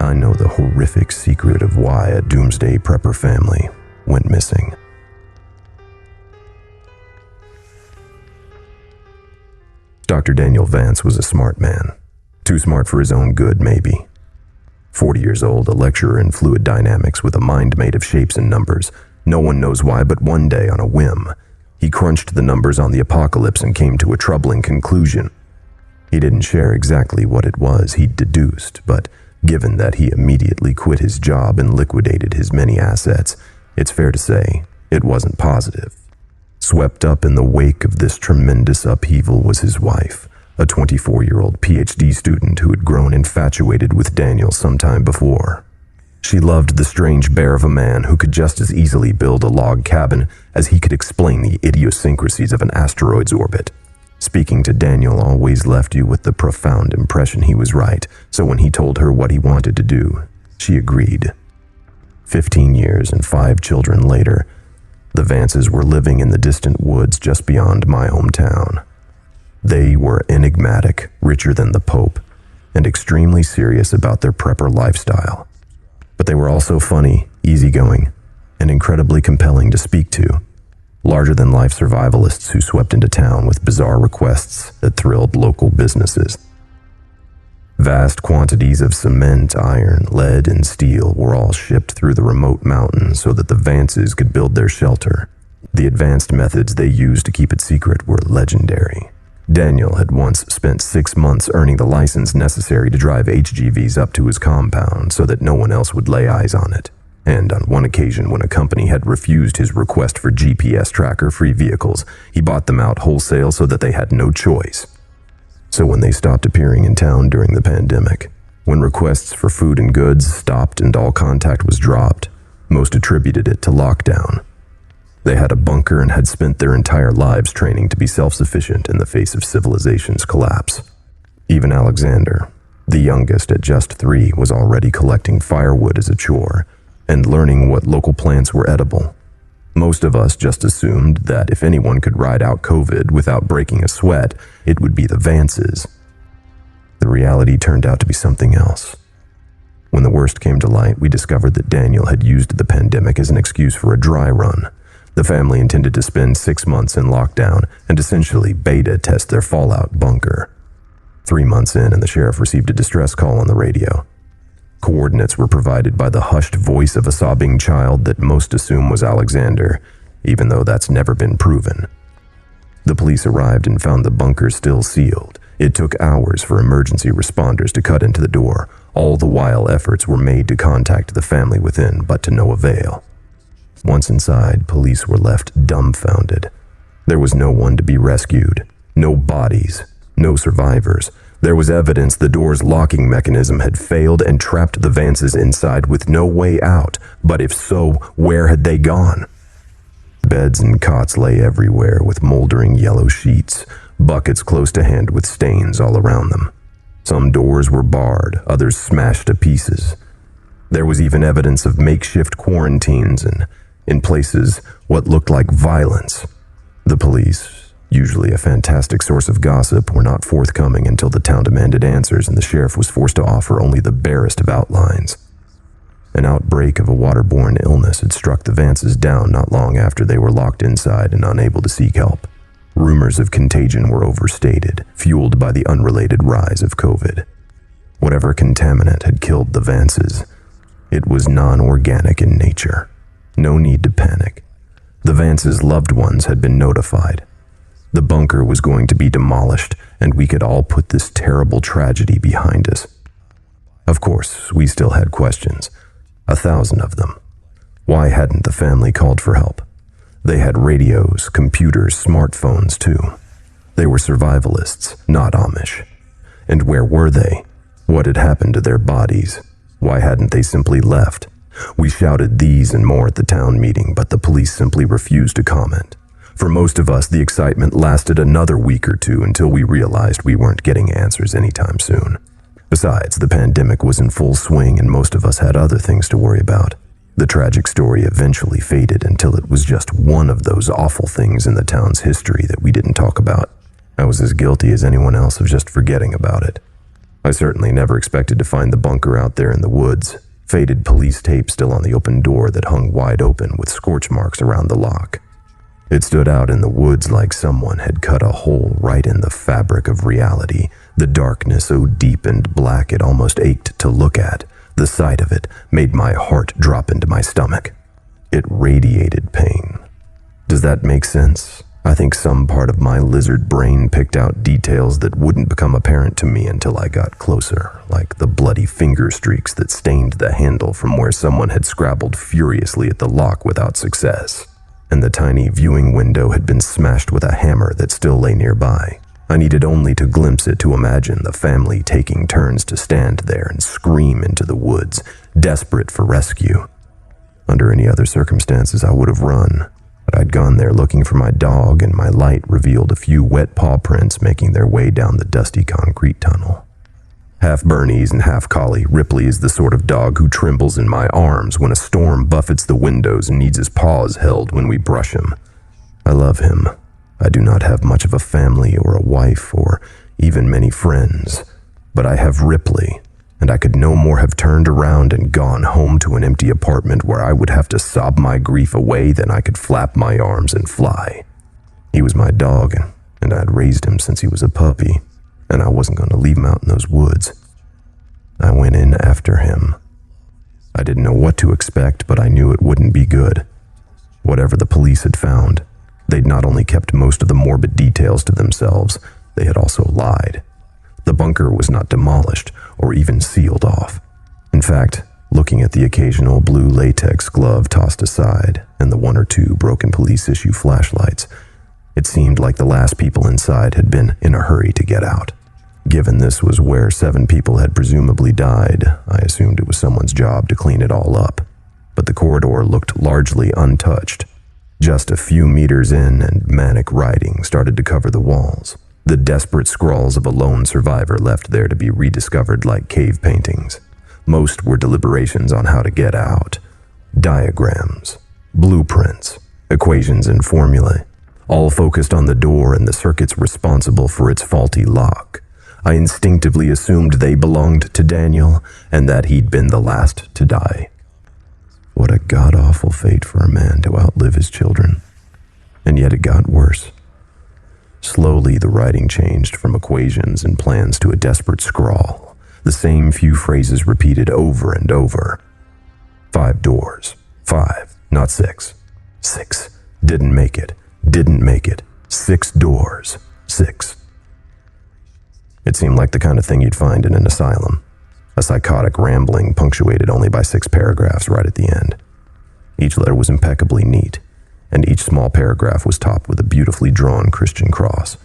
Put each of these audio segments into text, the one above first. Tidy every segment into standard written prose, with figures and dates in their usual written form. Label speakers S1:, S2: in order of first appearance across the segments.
S1: I know the horrific secret of why a Doomsday prepper family went missing. Dr. Daniel Vance was a smart man. Too smart for his own good, maybe. 40 years old, a lecturer in fluid dynamics with a mind made of shapes and numbers. No one knows why, but one day, on a whim, he crunched the numbers on the apocalypse and came to a troubling conclusion. He didn't share exactly what it was he'd deduced, but given that he immediately quit his job and liquidated his many assets, it's fair to say it wasn't positive. Swept up in the wake of this tremendous upheaval was his wife, a 24-year-old PhD student who had grown infatuated with Daniel sometime before. She loved the strange bear of a man who could just as easily build a log cabin as he could explain the idiosyncrasies of an asteroid's orbit. Speaking to Daniel always left you with the profound impression he was right, so when he told her what he wanted to do, she agreed. 15 years and 5 children later, the Vances were living in the distant woods just beyond my hometown. They were enigmatic, richer than the Pope, and extremely serious about their prepper lifestyle. But they were also funny, easygoing, and incredibly compelling to speak to. Larger-than-life survivalists who swept into town with bizarre requests that thrilled local businesses. Vast quantities of cement, iron, lead, and steel were all shipped through the remote mountains so that the Vances could build their shelter. The advanced methods they used to keep it secret were legendary. Daniel had once spent 6 months earning the license necessary to drive HGVs up to his compound so that no one else would lay eyes on it. And on one occasion when a company had refused his request for GPS tracker-free vehicles, he bought them out wholesale so that they had no choice. So when they stopped appearing in town during the pandemic, when requests for food and goods stopped and all contact was dropped, most attributed it to lockdown. They had a bunker and had spent their entire lives training to be self-sufficient in the face of civilization's collapse. Even Alexander, the youngest at just 3, was already collecting firewood as a chore and learning what local plants were edible. Most of us just assumed that if anyone could ride out COVID without breaking a sweat, it would be the Vances. The reality turned out to be something else. When the worst came to light, we discovered that Daniel had used the pandemic as an excuse for a dry run. The family intended to spend 6 months in lockdown and essentially beta test their fallout bunker. 3 months in, and the sheriff received a distress call on the radio. Coordinates were provided by the hushed voice of a sobbing child that most assume was Alexander, even though that's never been proven. The police arrived and found the bunker still sealed. It took hours for emergency responders to cut into the door. All the while efforts were made to contact the family within, but to no avail. Once inside, police were left dumbfounded. There was no one to be rescued, no bodies, no survivors. There was evidence the door's locking mechanism had failed and trapped the Vances inside with no way out. But if so, where had they gone? Beds and cots lay everywhere with moldering yellow sheets, buckets close to hand with stains all around them. Some doors were barred, others smashed to pieces. There was even evidence of makeshift quarantines and, in places, what looked like violence. The police, usually a fantastic source of gossip, were not forthcoming until the town demanded answers and the sheriff was forced to offer only the barest of outlines. An outbreak of a waterborne illness had struck the Vances down not long after they were locked inside and unable to seek help. Rumors of contagion were overstated, fueled by the unrelated rise of COVID. Whatever contaminant had killed the Vances, it was non-organic in nature. No need to panic. The Vances' loved ones had been notified. The bunker was going to be demolished, and we could all put this terrible tragedy behind us. Of course, we still had questions. 1,000 of them. Why hadn't the family called for help? They had radios, computers, smartphones too. They were survivalists, not Amish. And where were they? What had happened to their bodies? Why hadn't they simply left? We shouted these and more at the town meeting, but the police simply refused to comment. For most of us, the excitement lasted another week or two until we realized we weren't getting answers anytime soon. Besides, the pandemic was in full swing and most of us had other things to worry about. The tragic story eventually faded until it was just one of those awful things in the town's history that we didn't talk about. I was as guilty as anyone else of just forgetting about it. I certainly never expected to find the bunker out there in the woods, faded police tape still on the open door that hung wide open with scorch marks around the lock. It stood out in the woods like someone had cut a hole right in the fabric of reality, the darkness so deep and black it almost ached to look at. The sight of it made my heart drop into my stomach. It radiated pain. Does that make sense? I think some part of my lizard brain picked out details that wouldn't become apparent to me until I got closer, like the bloody finger streaks that stained the handle from where someone had scrabbled furiously at the lock without success. And the tiny viewing window had been smashed with a hammer that still lay nearby. I needed only to glimpse it to imagine the family taking turns to stand there and scream into the woods, desperate for rescue. Under any other circumstances, I would have run, but I'd gone there looking for my dog, and my light revealed a few wet paw prints making their way down the dusty concrete tunnel. Half Bernese and half collie, Ripley is the sort of dog who trembles in my arms when a storm buffets the windows and needs his paws held when we brush him. I love him. I do not have much of a family or a wife or even many friends, but I have Ripley, and I could no more have turned around and gone home to an empty apartment where I would have to sob my grief away than I could flap my arms and fly. He was my dog, and I had raised him since he was a puppy, and I wasn't going to leave him out in those woods. I went in after him. I didn't know what to expect, but I knew it wouldn't be good. Whatever the police had found, they'd not only kept most of the morbid details to themselves, they had also lied. The bunker was not demolished or even sealed off. In fact, looking at the occasional blue latex glove tossed aside and the one or two broken police issue flashlights, it seemed like the last people inside had been in a hurry to get out. Given this was where 7 people had presumably died, I assumed it was someone's job to clean it all up. But the corridor looked largely untouched. Just a few meters in, and manic writing started to cover the walls. The desperate scrawls of a lone survivor left there to be rediscovered like cave paintings. Most were deliberations on how to get out. Diagrams, blueprints, equations and formulae, all focused on the door and the circuits responsible for its faulty lock. I instinctively assumed they belonged to Daniel and that he'd been the last to die. What a god-awful fate for a man to outlive his children. And yet it got worse. Slowly, the writing changed from equations and plans to a desperate scrawl, the same few phrases repeated over and over. 5 doors. 5, not 6. 6. Didn't make it. Didn't make it. 6 doors. 6. It seemed like the kind of thing you'd find in an asylum. A psychotic rambling punctuated only by 6 paragraphs right at the end. Each letter was impeccably neat, and each small paragraph was topped with a beautifully drawn Christian cross.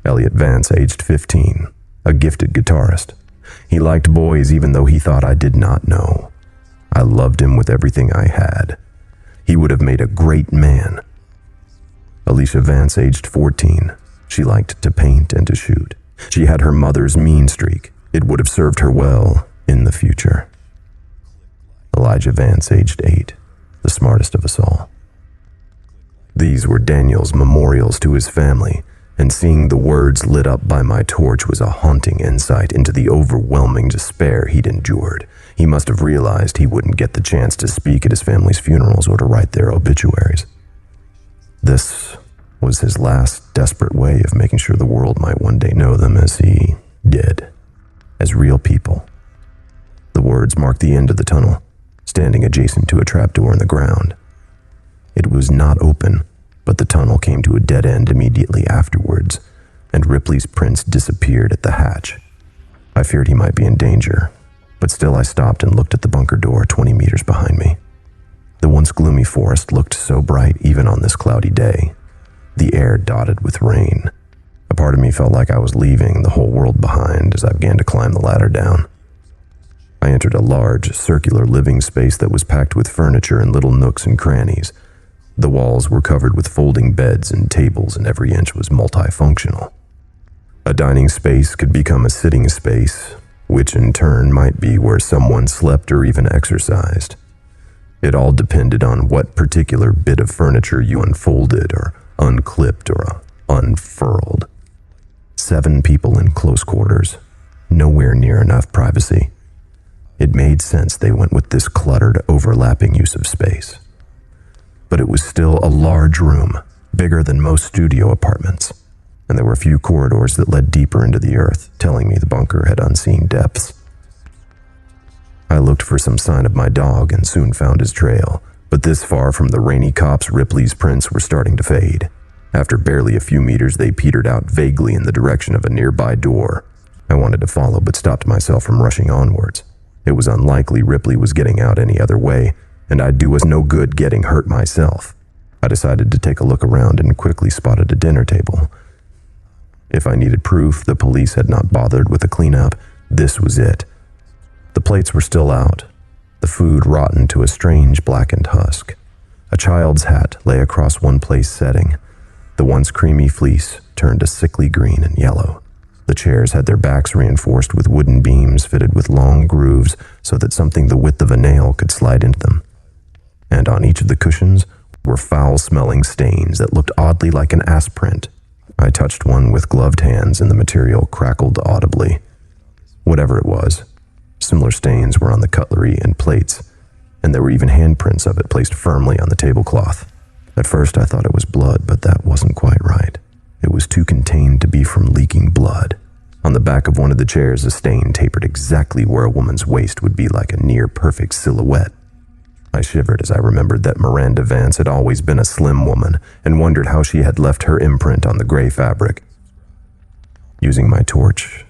S1: Elliot Vance, aged 15, a gifted guitarist. He liked boys even though he thought I did not know. I loved him with everything I had. He would have made a great man. Alicia Vance, aged 14. She liked to paint and to shoot. She had her mother's mean streak. It would have served her well in the future. Elijah Vance, aged 8, the smartest of us all. These were Daniel's memorials to his family, and seeing the words lit up by my torch was a haunting insight into the overwhelming despair he'd endured. He must have realized he wouldn't get the chance to speak at his family's funerals or to write their obituaries. This was his last desperate way of making sure the world might one day know them as he did, as real people. The words marked the end of the tunnel, standing adjacent to a trapdoor in the ground. It was not open, but the tunnel came to a dead end immediately afterwards, and Ripley's prints disappeared at the hatch. I feared he might be in danger, but still I stopped and looked at the bunker door 20 meters behind me. The once gloomy forest looked so bright even on this cloudy day, the air dotted with rain. A part of me felt like I was leaving the whole world behind as I began to climb the ladder down. I entered a large, circular living space that was packed with furniture in little nooks and crannies. The walls were covered with folding beds and tables, and every inch was multifunctional. A dining space could become a sitting space, which in turn might be where someone slept or even exercised. It all depended on what particular bit of furniture you unfolded or unclipped or unfurled. 7 people in close quarters, nowhere near enough privacy. It made sense they went with this cluttered, overlapping use of space. But it was still a large room, bigger than most studio apartments, and there were a few corridors that led deeper into the earth, telling me the bunker had unseen depths. I looked for some sign of my dog and soon found his trail, but this far from the rainy copse, Ripley's prints were starting to fade. After barely a few meters, they petered out vaguely in the direction of a nearby door. I wanted to follow, but stopped myself from rushing onwards. It was unlikely Ripley was getting out any other way, and I'd do us no good getting hurt myself. I decided to take a look around and quickly spotted a dinner table. If I needed proof the police had not bothered with the cleanup, this was it. The plates were still out, the food rotten to a strange blackened husk. A child's hat lay across one place setting. The once creamy fleece turned a sickly green and yellow. The chairs had their backs reinforced with wooden beams fitted with long grooves so that something the width of a nail could slide into them. And on each of the cushions were foul-smelling stains that looked oddly like an ass print. I touched one with gloved hands and the material crackled audibly. Whatever it was, similar stains were on the cutlery and plates, and there were even handprints of it placed firmly on the tablecloth. At first I thought it was blood, but that wasn't quite right. It was too contained to be from leaking blood. On the back of one of the chairs, a stain tapered exactly where a woman's waist would be like a near-perfect silhouette. I shivered as I remembered that Miranda Vance had always been a slim woman and wondered how she had left her imprint on the gray fabric. Using my torch,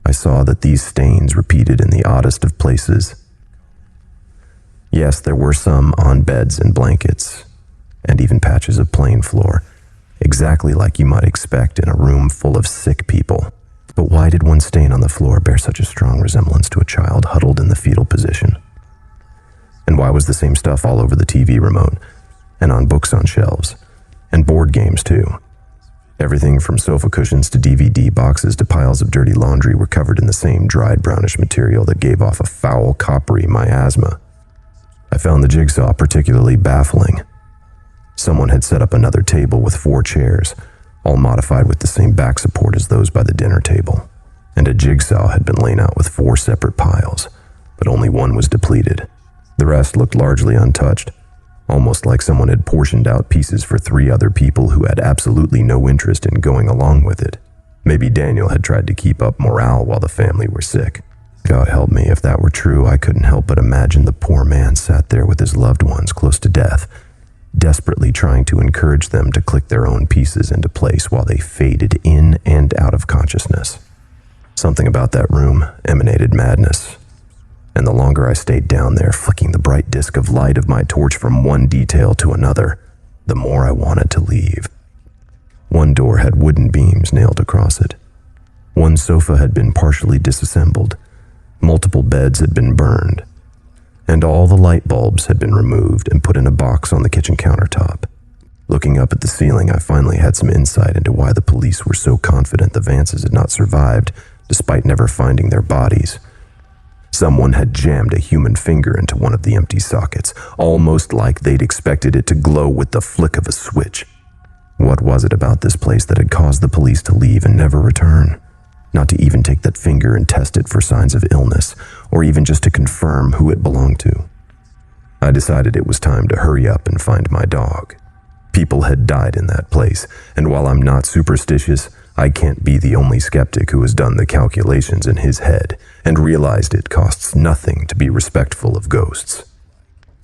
S1: I saw that these stains repeated in the oddest of places. Yes, there were some on beds and blankets, and even patches of plain floor, exactly like you might expect in a room full of sick people. But why did one stain on the floor bear such a strong resemblance to a child huddled in the fetal position? And why was the same stuff all over the TV remote, and on books on shelves, and board games too? Everything from sofa cushions to DVD boxes to piles of dirty laundry were covered in the same dried brownish material that gave off a foul coppery miasma. I found the jigsaw particularly baffling. Someone had set up another table with 4 chairs, all modified with the same back support as those by the dinner table, and a jigsaw had been laid out with 4 separate piles, but only one was depleted. The rest looked largely untouched, almost like someone had portioned out pieces for 3 other people who had absolutely no interest in going along with it. Maybe Daniel had tried to keep up morale while the family were sick. God help me, if that were true, I couldn't help but imagine the poor man sat there with his loved ones close to death, desperately trying to encourage them to click their own pieces into place while they faded in and out of consciousness. Something about that room emanated madness. And the longer I stayed down there, flicking the bright disk of light of my torch from one detail to another, the more I wanted to leave. One door had wooden beams nailed across it. One sofa had been partially disassembled. Multiple beds had been burned. And all the light bulbs had been removed and put in a box on the kitchen countertop. Looking up at the ceiling, I finally had some insight into why the police were so confident the Vances had not survived, despite never finding their bodies. Someone had jammed a human finger into one of the empty sockets, almost like they'd expected it to glow with the flick of a switch. What was it about this place that had caused the police to leave and never return? Not to even take that finger and test it for signs of illness, or even just to confirm who it belonged to. I decided it was time to hurry up and find my dog. People had died in that place, and while I'm not superstitious, I can't be the only skeptic who has done the calculations in his head and realized it costs nothing to be respectful of ghosts.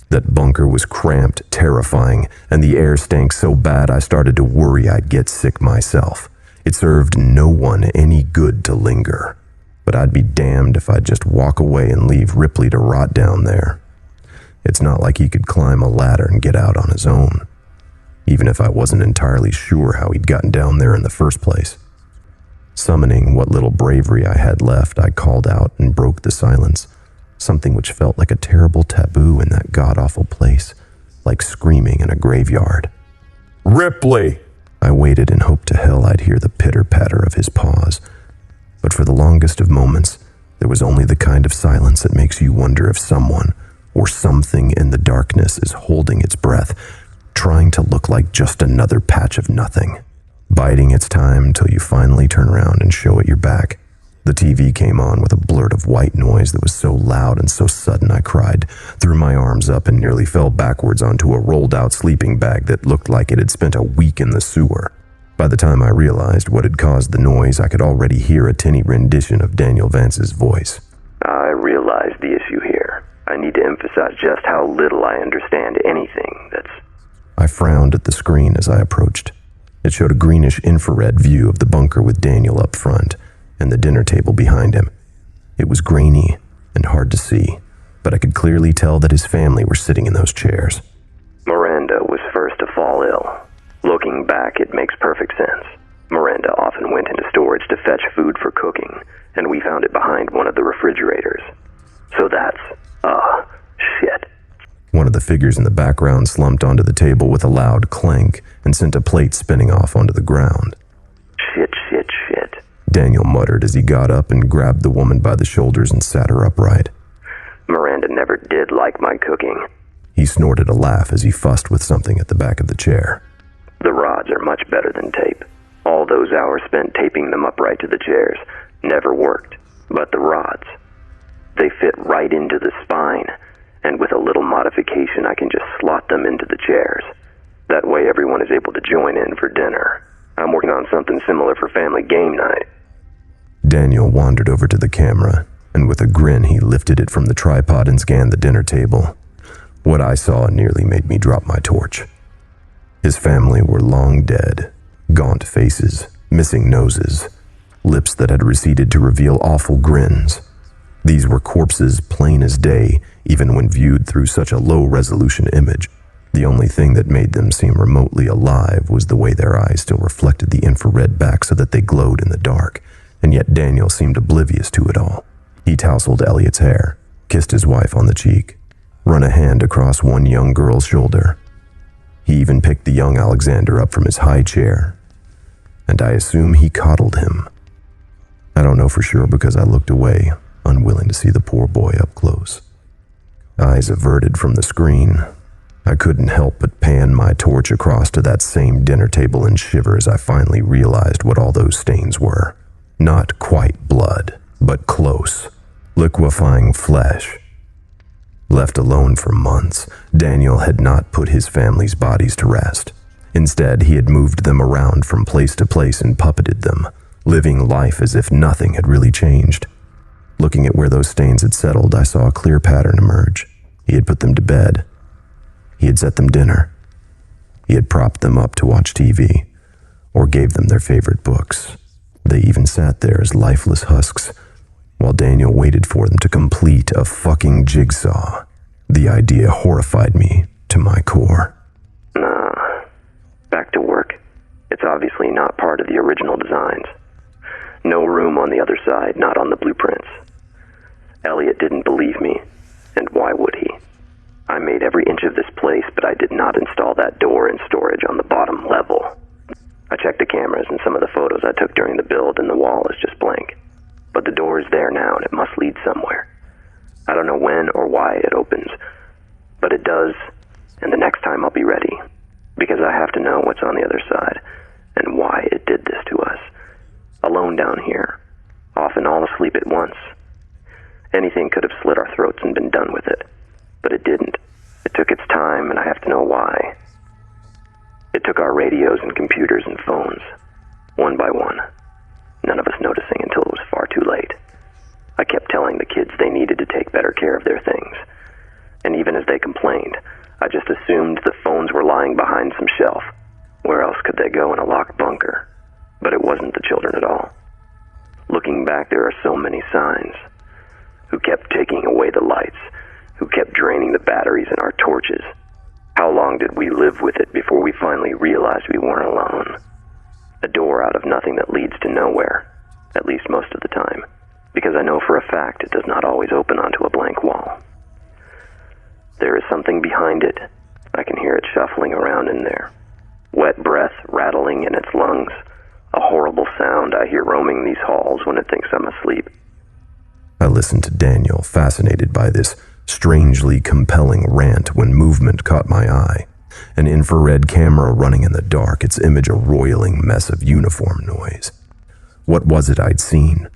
S1: That bunker was cramped, terrifying, and the air stank so bad I started to worry I'd get sick myself. It served no one any good to linger, but I'd be damned if I'd just walk away and leave Ripley to rot down there. It's not like he could climb a ladder and get out on his own, even if I wasn't entirely sure how he'd gotten down there in the first place. Summoning what little bravery I had left, I called out and broke the silence, something which felt like a terrible taboo in that god-awful place, like screaming in a graveyard. "Ripley!" I waited and hoped to hell I'd hear the pitter-patter of his paws, but for the longest of moments, there was only the kind of silence that makes you wonder if someone or something in the darkness is holding its breath, trying to look like just another patch of nothing, biding its time till you finally turn around and show it your back. The TV came on with a blurt of white noise that was so loud and so sudden I cried, threw my arms up and nearly fell backwards onto a rolled-out sleeping bag that looked like it had spent a week in the sewer. By the time I realized what had caused the noise, I could already hear a tinny rendition of Daniel Vance's voice.
S2: I realize the issue here. I need to emphasize just how little I understand anything that's...
S1: I frowned at the screen as I approached. It showed a greenish infrared view of the bunker with Daniel up front and the dinner table behind him. It was grainy and hard to see, but I could clearly tell that his family were sitting in those chairs.
S2: Miranda was first to fall ill. Looking back, it makes perfect sense. Miranda often went into storage to fetch food for cooking, and we found it behind one of the refrigerators. So that's, shit.
S1: One of the figures in the background slumped onto the table with a loud clank and sent a plate spinning off onto the ground.
S2: Shit.
S1: Daniel muttered as he got up and grabbed the woman by the shoulders and sat her upright.
S2: Miranda never did like my cooking.
S1: He snorted a laugh as he fussed with something at the back of the chair.
S2: The rods are much better than tape. All those hours spent taping them upright to the chairs never worked. But the rods, they fit right into the spine, and with a little modification I can just slot them into the chairs. That way everyone is able to join in for dinner. I'm working on something similar for family game night.
S1: Daniel wandered over to the camera, and with a grin he lifted it from the tripod and scanned the dinner table. What I saw nearly made me drop my torch. His family were long dead, gaunt faces, missing noses, lips that had receded to reveal awful grins. These were corpses plain as day, even when viewed through such a low-resolution image. The only thing that made them seem remotely alive was the way their eyes still reflected the infrared back so that they glowed in the dark, and yet Daniel seemed oblivious to it all. He tousled Elliot's hair, kissed his wife on the cheek, run a hand across one young girl's shoulder. He even picked the young Alexander up from his high chair, and I assume he coddled him. I don't know for sure because I looked away, unwilling to see the poor boy up close. Eyes averted from the screen, I couldn't help but pan my torch across to that same dinner table and shiver as I finally realized what all those stains were. Not quite blood, but close. Liquefying flesh. Left alone for months, Daniel had not put his family's bodies to rest. Instead, he had moved them around from place to place and puppeted them, living life as if nothing had really changed. Looking at where those stains had settled, I saw a clear pattern emerge. He had put them to bed. He had set them dinner. He had propped them up to watch TV, or gave them their favorite books. They even sat there as lifeless husks, while Daniel waited for them to complete a fucking jigsaw. The idea horrified me to my core.
S2: Nah. Back to work. It's obviously not part of the original designs. No room on the other side, not on the blueprints. Elliot didn't believe me, and why would he? I made every inch of this place, but I did not install that door in storage on the bottom level. I checked the cameras and some of the photos I took during the build, and the wall is just blank. But the door is there now, and it must lead somewhere. I don't know when or why it opens, but it does, and the next time I'll be ready, because I have to know what's on the other side, and why it did this to us. Alone down here, often all asleep at once. Anything could have slit our throats and been done with it, but it didn't. It took its time, and I have to know why. It took our radios and computers and phones, one by one, none of us noticing until it was far too late. I kept telling the kids they needed to take better care of their things, and even as they complained, I just assumed the phones were lying behind some shelf. Where else could they go in a locked bunker? But it wasn't the children at all. Looking back, there are so many signs. Who kept taking away the lights? Who kept draining the batteries in our torches? How long did we live with it before we finally realized we weren't alone? A door out of nothing that leads to nowhere, at least most of the time, because I know for a fact it does not always open onto a blank wall. There is something behind it. I can hear it shuffling around in there. Wet breath rattling in its lungs. A horrible sound I hear roaming these halls when it thinks I'm asleep.
S1: I listened to Daniel, fascinated by this strangely compelling rant when movement caught my eye. An infrared camera running in the dark, its image a roiling mess of uniform noise. What was it I'd seen?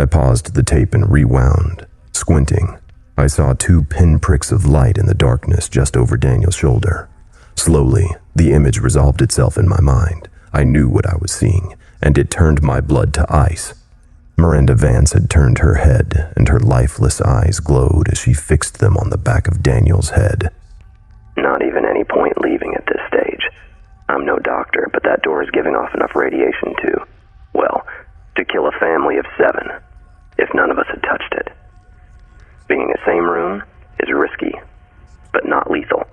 S1: I paused the tape and rewound. Squinting, I saw 2 pinpricks of light in the darkness just over Daniel's shoulder. Slowly, the image resolved itself in my mind. I knew what I was seeing, and it turned my blood to ice. Miranda Vance had turned her head, and her lifeless eyes glowed as she fixed them on the back of Daniel's head.
S2: Not even any point leaving at this stage. I'm no doctor, but that door is giving off enough radiation to kill a family of 7, if none of us had touched it. Being in the same room is risky, but not lethal.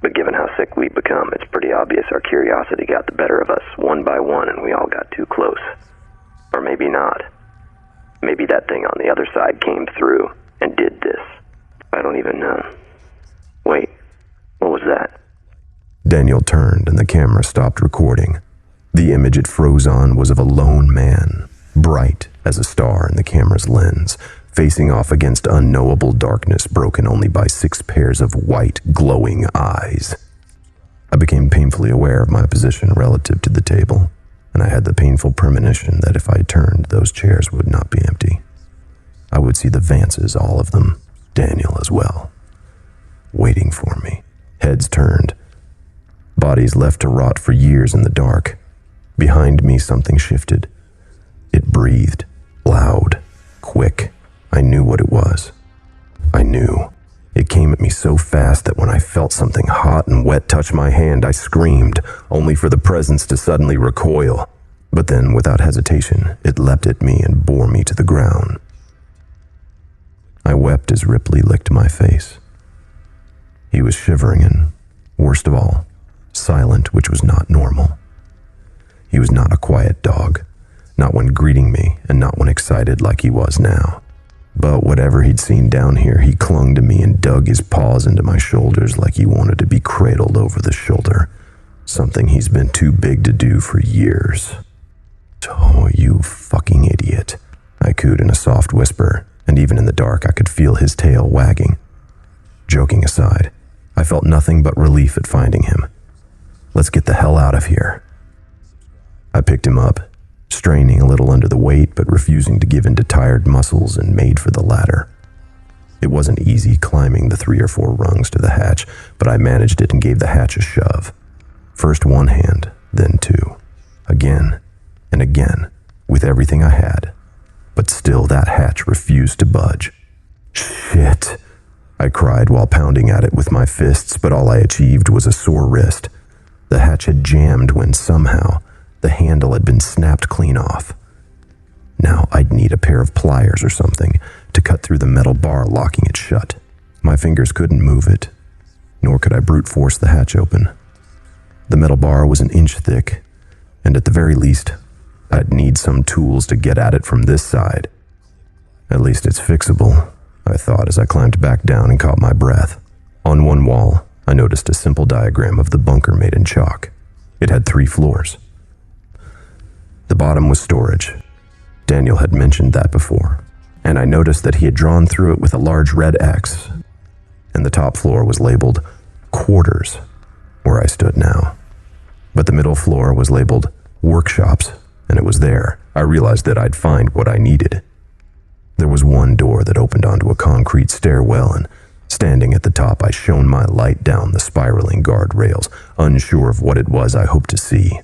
S2: But given how sick we've become, it's pretty obvious our curiosity got the better of us one by one and we all got too close. Or maybe not. Maybe that thing on the other side came through and did this. I don't even know. Wait, what was that?
S1: Daniel turned and the camera stopped recording. The image it froze on was of a lone man, bright as a star in the camera's lens, facing off against unknowable darkness broken only by 6 pairs of white, glowing eyes. I became painfully aware of my position relative to the table, and I had the painful premonition that if I turned, those chairs would not be empty. I would see the Vances, all of them, Daniel as well, waiting for me. Heads turned. Bodies left to rot for years in the dark. Behind me, something shifted. It breathed, loud, quick. I knew what it was. I knew. It came at me so fast that when I felt something hot and wet touch my hand, I screamed, only for the presence to suddenly recoil. But then, without hesitation, it leapt at me and bore me to the ground. I wept as Ripley licked my face. He was shivering and, worst of all, silent, which was not normal. He was not a quiet dog, not when greeting me and not when excited like he was now. But whatever he'd seen down here, he clung to me and dug his paws into my shoulders like he wanted to be cradled over the shoulder, something he's been too big to do for years. "Oh, you fucking idiot," I cooed in a soft whisper, and even in the dark I could feel his tail wagging. Joking aside, I felt nothing but relief at finding him. Let's get the hell out of here. I picked him up, straining a little under the weight but refusing to give in to tired muscles, and made for the ladder. It wasn't easy climbing the 3 or 4 rungs to the hatch, but I managed it and gave the hatch a shove. First one hand, then 2. Again and again, with everything I had. But still that hatch refused to budge. "Shit," I cried while pounding at it with my fists, but all I achieved was a sore wrist. The hatch had jammed when somehow the handle had been snapped clean off. Now I'd need a pair of pliers or something to cut through the metal bar locking it shut. My fingers couldn't move it, nor could I brute force the hatch open. The metal bar was an inch thick, and at the very least, I'd need some tools to get at it from this side. At least it's fixable, I thought as I climbed back down and caught my breath. On one wall, I noticed a simple diagram of the bunker made in chalk. It had 3 floors. The bottom was storage. Daniel had mentioned that before, and I noticed that he had drawn through it with a large red X, and the top floor was labeled quarters, where I stood now. But the middle floor was labeled workshops, and it was there I realized that I'd find what I needed. There was one door that opened onto a concrete stairwell, and standing at the top, I shone my light down the spiraling guardrails, unsure of what it was I hoped to see.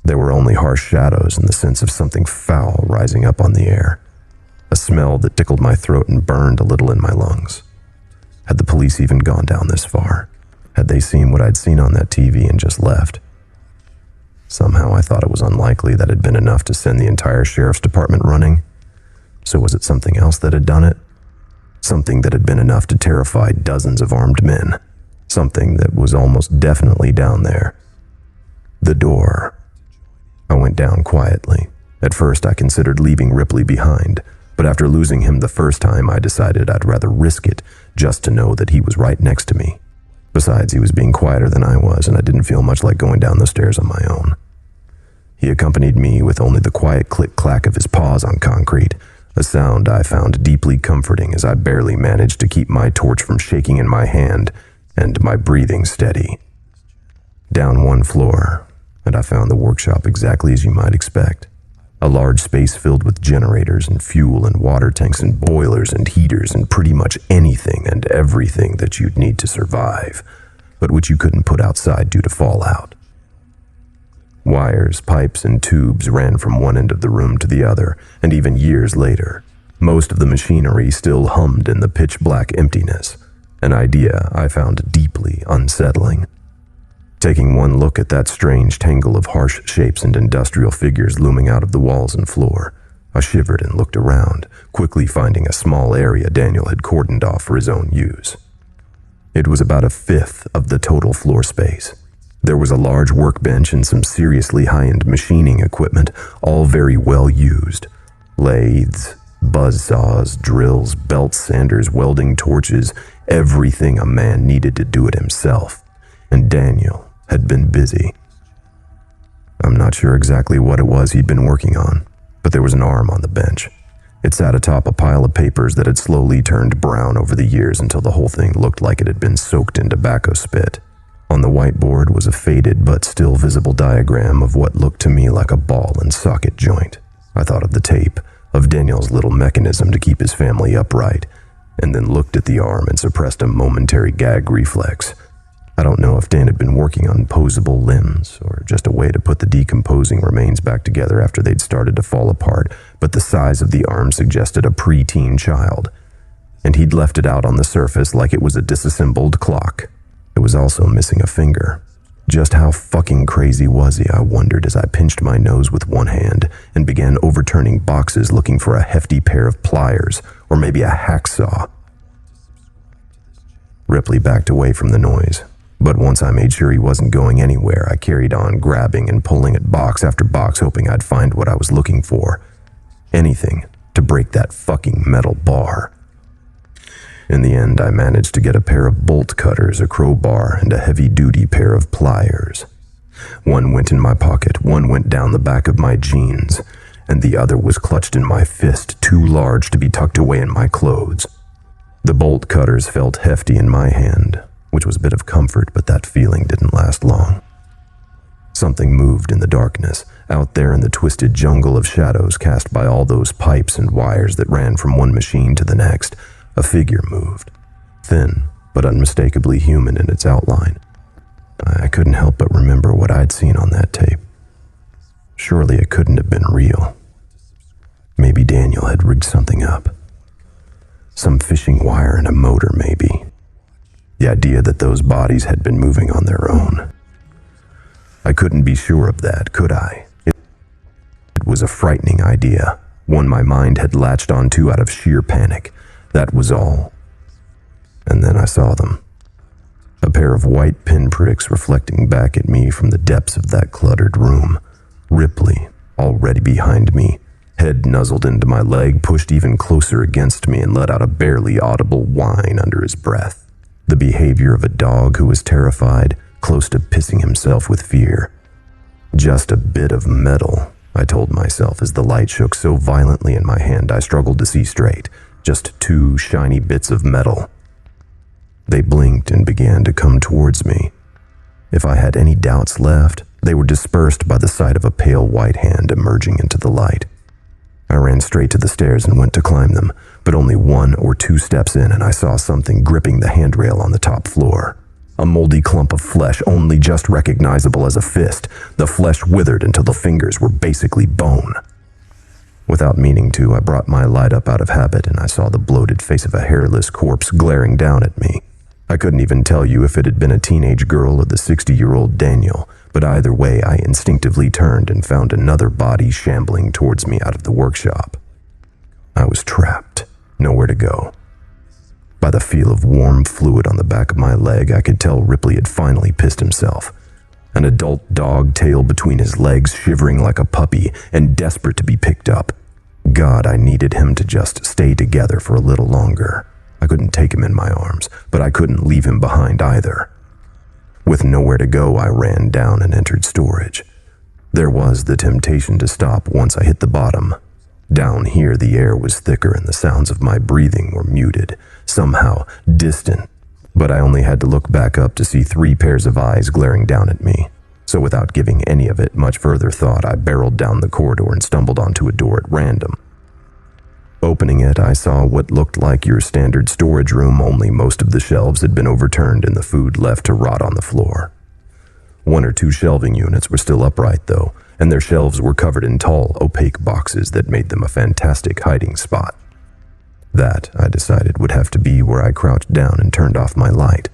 S1: There were only harsh shadows and the sense of something foul rising up on the air, a smell that tickled my throat and burned a little in my lungs. Had the police even gone down this far? Had they seen what I'd seen on that TV and just left? Somehow I thought it was unlikely that had been enough to send the entire sheriff's department running. So was it something else that had done it? Something that had been enough to terrify dozens of armed men. Something that was almost definitely down there. The door. I went down quietly. At first I considered leaving Ripley behind, but after losing him the first time I decided I'd rather risk it just to know that he was right next to me. Besides, he was being quieter than I was, and I didn't feel much like going down the stairs on my own. He accompanied me with only the quiet click-clack of his paws on concrete, a sound I found deeply comforting as I barely managed to keep my torch from shaking in my hand and my breathing steady. Down 1 floor, and I found the workshop exactly as you might expect. A large space filled with generators and fuel and water tanks and boilers and heaters and pretty much anything and everything that you'd need to survive, but which you couldn't put outside due to fallout. Wires, pipes, and tubes ran from one end of the room to the other, and even years later, most of the machinery still hummed in the pitch-black emptiness, an idea I found deeply unsettling. Taking one look at that strange tangle of harsh shapes and industrial figures looming out of the walls and floor, I shivered and looked around, quickly finding a small area Daniel had cordoned off for his own use. It was about a fifth of the total floor space. There was a large workbench and some seriously high-end machining equipment, all very well used. Lathes, buzzsaws, drills, belt sanders, welding torches, everything a man needed to do it himself. And Daniel had been busy. I'm not sure exactly what it was he'd been working on, but there was an arm on the bench. It sat atop a pile of papers that had slowly turned brown over the years until the whole thing looked like it had been soaked in tobacco spit. On the whiteboard was a faded but still visible diagram of what looked to me like a ball and socket joint. I thought of the tape, of Daniel's little mechanism to keep his family upright, and then looked at the arm and suppressed a momentary gag reflex. I don't know if Dan had been working on posable limbs or just a way to put the decomposing remains back together after they'd started to fall apart, but the size of the arm suggested a preteen child, and he'd left it out on the surface like it was a disassembled clock. It was also missing a finger. Just how fucking crazy was he, I wondered as I pinched my nose with one hand and began overturning boxes looking for a hefty pair of pliers or maybe a hacksaw. Ripley backed away from the noise. But once I made sure he wasn't going anywhere, I carried on grabbing and pulling at box after box, hoping I'd find what I was looking for. Anything to break that fucking metal bar. In the end, I managed to get a pair of bolt cutters, a crowbar, and a heavy-duty pair of pliers. One went in my pocket, one went down the back of my jeans, and the other was clutched in my fist, too large to be tucked away in my clothes. The bolt cutters felt hefty in my hand, which was a bit of comfort, but that feeling didn't last long. Something moved in the darkness, out there in the twisted jungle of shadows cast by all those pipes and wires that ran from one machine to the next. A figure moved, thin but unmistakably human in its outline. I couldn't help but remember what I'd seen on that tape. Surely it couldn't have been real. Maybe Daniel had rigged something up. Some fishing wire and a motor, maybe. The idea that those bodies had been moving on their own. I couldn't be sure of that, could I? It was a frightening idea, one my mind had latched onto out of sheer panic. That was all. And then I saw them. A pair of white pinpricks reflecting back at me from the depths of that cluttered room. Ripley, already behind me, head nuzzled into my leg, pushed even closer against me, and let out a barely audible whine under his breath. The behavior of a dog who was terrified, close to pissing himself with fear. Just a bit of metal, I told myself as the light shook so violently in my hand I struggled to see straight. Just two shiny bits of metal. They blinked and began to come towards me. If I had any doubts left, they were dispersed by the sight of a pale white hand emerging into the light. I ran straight to the stairs and went to climb them, but only 1 or 2 steps in and I saw something gripping the handrail on the top floor. A moldy clump of flesh, only just recognizable as a fist. The flesh withered until the fingers were basically bone. Without meaning to, I brought my light up out of habit and I saw the bloated face of a hairless corpse glaring down at me. I couldn't even tell you if it had been a teenage girl or the 60-year-old Daniel, but either way I instinctively turned and found another body shambling towards me out of the workshop. I was trapped, nowhere to go. By the feel of warm fluid on the back of my leg, I could tell Ripley had finally pissed himself. An adult dog tail between his legs, shivering like a puppy and desperate to be picked up. God, I needed him to just stay together for a little longer. I couldn't take him in my arms, but I couldn't leave him behind either. With nowhere to go, I ran down and entered storage. There was the temptation to stop once I hit the bottom. Down here, the air was thicker and the sounds of my breathing were muted, somehow distant. But I only had to look back up to see 3 pairs of eyes glaring down at me. So without giving any of it much further thought, I barreled down the corridor and stumbled onto a door at random. Opening it, I saw what looked like your standard storage room, only most of the shelves had been overturned and the food left to rot on the floor. 1 or 2 shelving units were still upright, though, and their shelves were covered in tall, opaque boxes that made them a fantastic hiding spot. That, I decided, would have to be where I crouched down and turned off my light.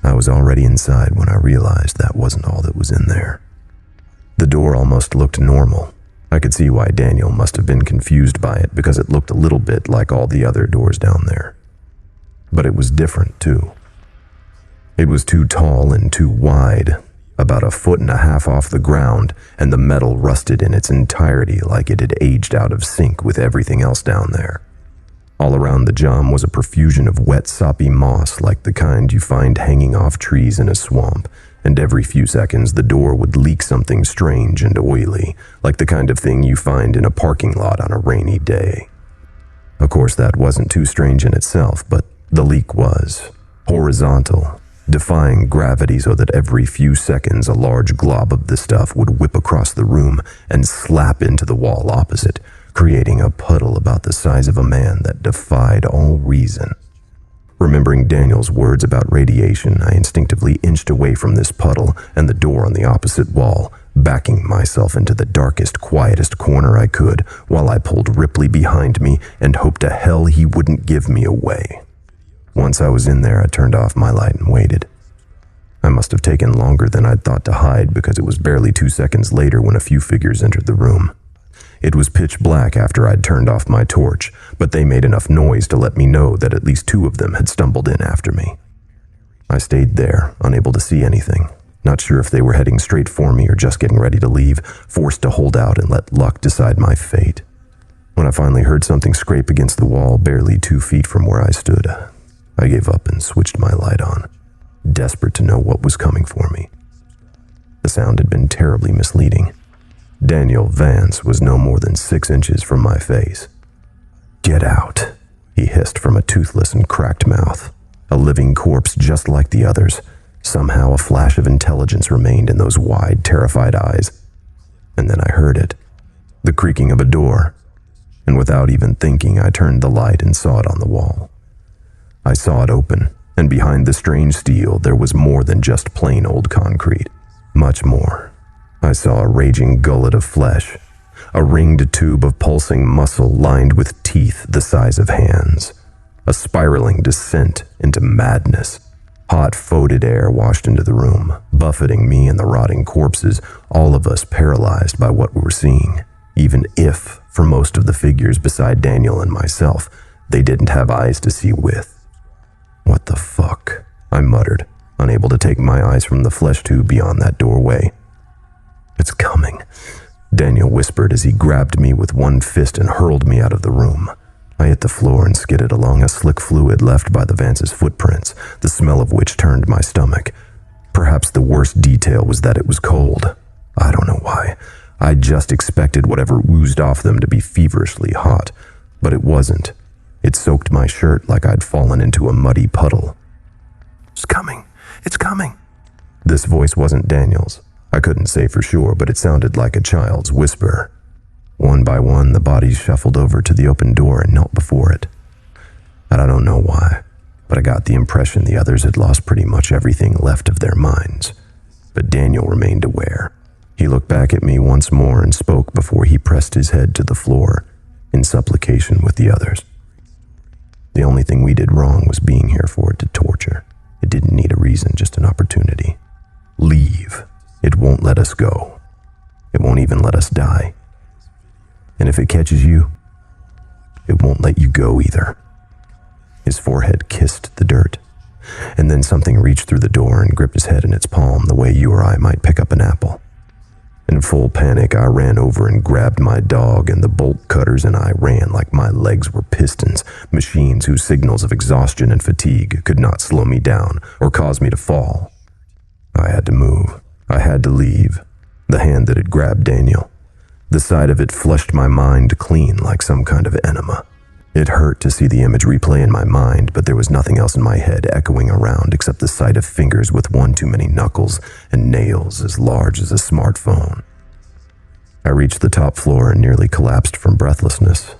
S1: I was already inside when I realized that wasn't all that was in there. The door almost looked normal. I could see why Daniel must have been confused by it, because it looked a little bit like all the other doors down there. But it was different, too. It was too tall and too wide, about 1.5 feet off the ground, and the metal rusted in its entirety like it had aged out of sync with everything else down there. All around the jamb was a profusion of wet, soppy moss like the kind you find hanging off trees in a swamp, and every few seconds the door would leak something strange and oily, like the kind of thing you find in a parking lot on a rainy day. Of course, that wasn't too strange in itself, but the leak was horizontal, defying gravity so that every few seconds a large glob of the stuff would whip across the room and slap into the wall opposite, creating a puddle about the size of a man that defied all reason. Remembering Daniel's words about radiation, I instinctively inched away from this puddle and the door on the opposite wall, backing myself into the darkest, quietest corner I could, while I pulled Ripley behind me and hoped to hell he wouldn't give me away. Once I was in there, I turned off my light and waited. I must have taken longer than I'd thought to hide, because it was barely 2 seconds later when a few figures entered the room. It was pitch black after I'd turned off my torch, but they made enough noise to let me know that at least 2 of them had stumbled in after me. I stayed there, unable to see anything, not sure if they were heading straight for me or just getting ready to leave, forced to hold out and let luck decide my fate. When I finally heard something scrape against the wall barely 2 feet from where I stood, I gave up and switched my light on, desperate to know what was coming for me. The sound had been terribly misleading. Daniel Vance was no more than 6 inches from my face. "Get out," he hissed from a toothless and cracked mouth. A living corpse just like the others. Somehow a flash of intelligence remained in those wide, terrified eyes. And then I heard it. The creaking of a door. And without even thinking, I turned the light and saw it on the wall. I saw it open, and behind the strange steel there was more than just plain old concrete. Much more. I saw a raging gullet of flesh, a ringed tube of pulsing muscle lined with teeth the size of hands, a spiraling descent into madness. Hot, foetid air washed into the room, buffeting me and the rotting corpses, all of us paralyzed by what we were seeing, even if, for most of the figures beside Daniel and myself, they didn't have eyes to see with. "What the fuck?" I muttered, unable to take my eyes from the flesh tube beyond that doorway. "It's coming," Daniel whispered as he grabbed me with one fist and hurled me out of the room. I hit the floor and skidded along a slick fluid left by the Vance's footprints, the smell of which turned my stomach. Perhaps the worst detail was that it was cold. I don't know why. I just expected whatever oozed off them to be feverishly hot, but it wasn't. It soaked my shirt like I'd fallen into a muddy puddle. "It's coming. It's coming." This voice wasn't Daniel's. I couldn't say for sure, but it sounded like a child's whisper. One by one, the bodies shuffled over to the open door and knelt before it. And I don't know why, but I got the impression the others had lost pretty much everything left of their minds. But Daniel remained aware. He looked back at me once more and spoke before he pressed his head to the floor in supplication with the others. "The only thing we did wrong was being here for it to torture. It didn't need a reason, just an opportunity. Leave. It won't let us go. It won't even let us die. And if it catches you, it won't let you go either." His forehead kissed the dirt, and then something reached through the door and gripped his head in its palm the way you or I might pick up an apple. In full panic, I ran over and grabbed my dog, and the bolt cutters and I ran like my legs were pistons, machines whose signals of exhaustion and fatigue could not slow me down or cause me to fall. I had to move. I had to leave. The hand that had grabbed Daniel. The sight of it flushed my mind clean like some kind of enema. It hurt to see the image replay in my mind, but there was nothing else in my head echoing around except the sight of fingers with one too many knuckles and nails as large as a smartphone. I reached the top floor and nearly collapsed from breathlessness,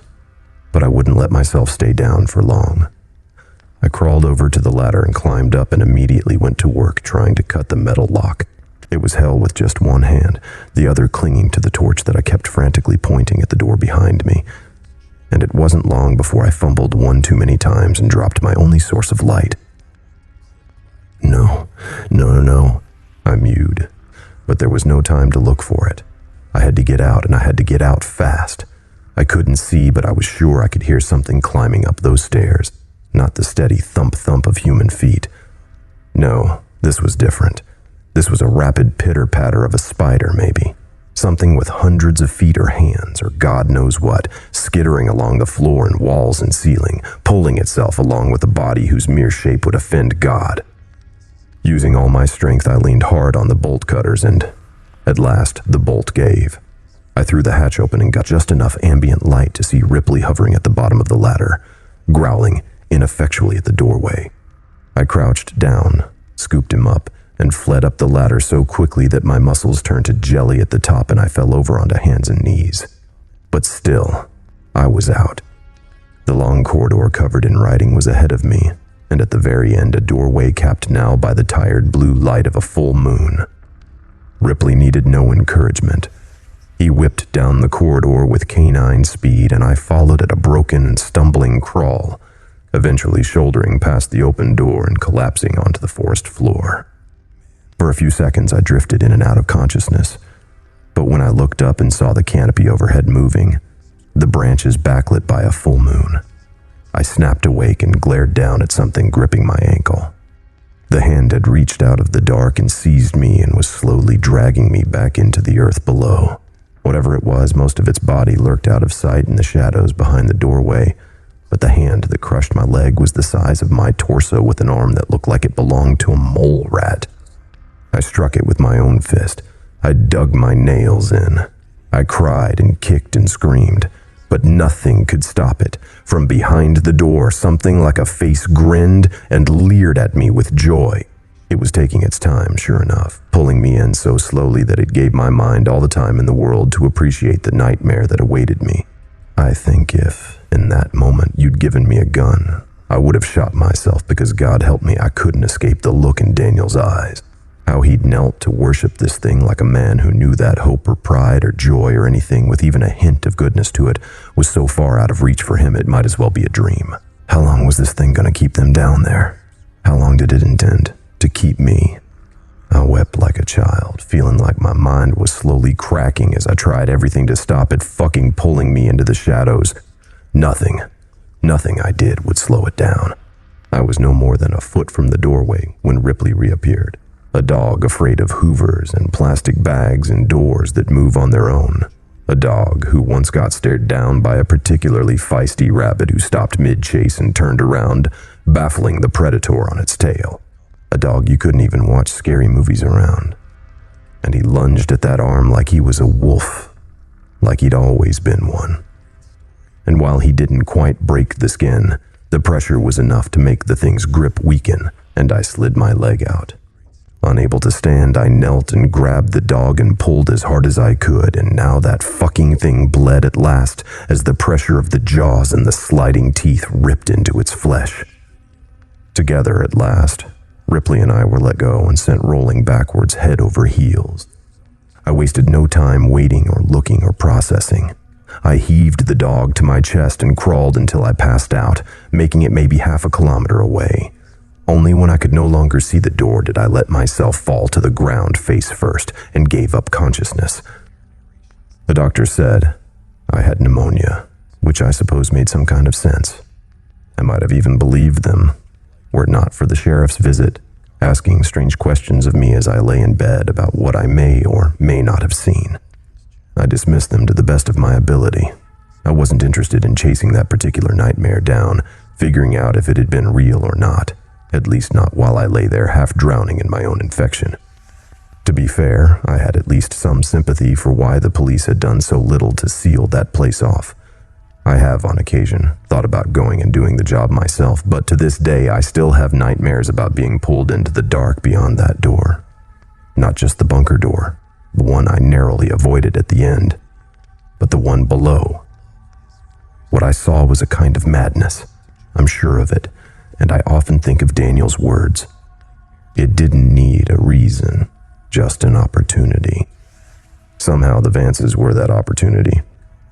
S1: but I wouldn't let myself stay down for long. I crawled over to the ladder and climbed up and immediately went to work trying to cut the metal lock. It was hell with just one hand, the other clinging to the torch that I kept frantically pointing at the door behind me. And it wasn't long before I fumbled one too many times and dropped my only source of light. No, I mewed, but there was no time to look for it. I had to get out, and I had to get out fast. I couldn't see, but I was sure I could hear something climbing up those stairs, not the steady thump-thump of human feet. No, this was different. This was a rapid pitter-patter of a spider, maybe. Something with hundreds of feet or hands, or God knows what, skittering along the floor and walls and ceiling, pulling itself along with a body whose mere shape would offend God. Using all my strength, I leaned hard on the bolt cutters and, at last, the bolt gave. I threw the hatch open and got just enough ambient light to see Ripley hovering at the bottom of the ladder, growling ineffectually at the doorway. I crouched down, scooped him up, and fled up the ladder so quickly that my muscles turned to jelly at the top and I fell over onto hands and knees. But still, I was out. The long corridor covered in writing was ahead of me, and at the very end a doorway capped now by the tired blue light of a full moon. Ripley needed no encouragement. He whipped down the corridor with canine speed, and I followed at a broken and stumbling crawl, eventually shouldering past the open door and collapsing onto the forest floor. For a few seconds, I drifted in and out of consciousness, but when I looked up and saw the canopy overhead moving, the branches backlit by a full moon, I snapped awake and glared down at something gripping my ankle. The hand had reached out of the dark and seized me and was slowly dragging me back into the earth below. Whatever it was, most of its body lurked out of sight in the shadows behind the doorway, but the hand that crushed my leg was the size of my torso with an arm that looked like it belonged to a mole rat. I struck it with my own fist. I dug my nails in. I cried and kicked and screamed, but nothing could stop it. From behind the door, something like a face grinned and leered at me with joy. It was taking its time, sure enough, pulling me in so slowly that it gave my mind all the time in the world to appreciate the nightmare that awaited me. I think if, in that moment, you'd given me a gun, I would have shot myself because God help me, I couldn't escape the look in Daniel's eyes. How he'd knelt to worship this thing like a man who knew that hope or pride or joy or anything with even a hint of goodness to it was so far out of reach for him it might as well be a dream. How long was this thing going to keep them down there? How long did it intend to keep me? I wept like a child, feeling like my mind was slowly cracking as I tried everything to stop it fucking pulling me into the shadows. Nothing I did would slow it down. I was no more than a foot from the doorway when Ripley reappeared. A dog afraid of hoovers and plastic bags and doors that move on their own. A dog who once got stared down by a particularly feisty rabbit who stopped mid-chase and turned around, baffling the predator on its tail. A dog you couldn't even watch scary movies around. And he lunged at that arm like he was a wolf, like he'd always been one. And while he didn't quite break the skin, the pressure was enough to make the thing's grip weaken, and I slid my leg out. Unable to stand, I knelt and grabbed the dog and pulled as hard as I could, and now that fucking thing bled at last as the pressure of the jaws and the sliding teeth ripped into its flesh. Together at last, Ripley and I were let go and sent rolling backwards head over heels. I wasted no time waiting or looking or processing. I heaved the dog to my chest and crawled until I passed out, making it maybe half a kilometer away. Only when I could no longer see the door did I let myself fall to the ground face first and gave up consciousness. The doctor said I had pneumonia, which I suppose made some kind of sense. I might have even believed them, were it not for the sheriff's visit, asking strange questions of me as I lay in bed about what I may or may not have seen. I dismissed them to the best of my ability. I wasn't interested in chasing that particular nightmare down, figuring out if it had been real or not. At least not while I lay there half drowning in my own infection. To be fair, I had at least some sympathy for why the police had done so little to seal that place off. I have, on occasion, thought about going and doing the job myself, but to this day I still have nightmares about being pulled into the dark beyond that door. Not just the bunker door, the one I narrowly avoided at the end, but the one below. What I saw was a kind of madness. I'm sure of it, and I often think of Daniel's words. It didn't need a reason, just an opportunity. Somehow the Vances were that opportunity.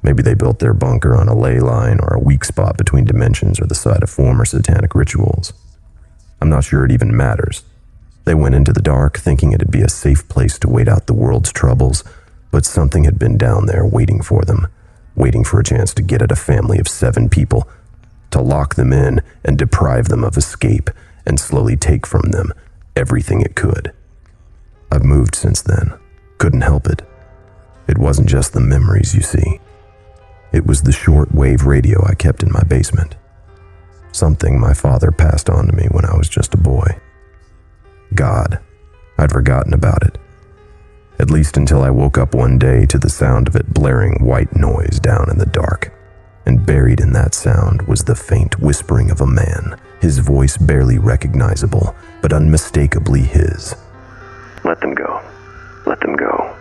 S1: Maybe they built their bunker on a ley line or a weak spot between dimensions or the site of former satanic rituals. I'm not sure it even matters. They went into the dark thinking it'd be a safe place to wait out the world's troubles, but something had been down there waiting for them, waiting for a chance to get at a family of 7 people, to lock them in and deprive them of escape and slowly take from them everything it could. I've moved since then. Couldn't help it. It wasn't just the memories, you see. It was the short-wave radio I kept in my basement. Something my father passed on to me when I was just a boy. God, I'd forgotten about it. At least until I woke up one day to the sound of it blaring white noise down in the dark. And buried in that sound was the faint whispering of a man, his voice barely recognizable, but unmistakably his.
S2: Let them go. Let them go.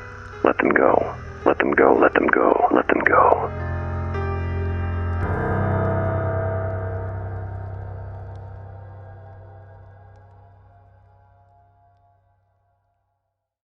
S2: Let them go. Let them go. Let them go. Let them go.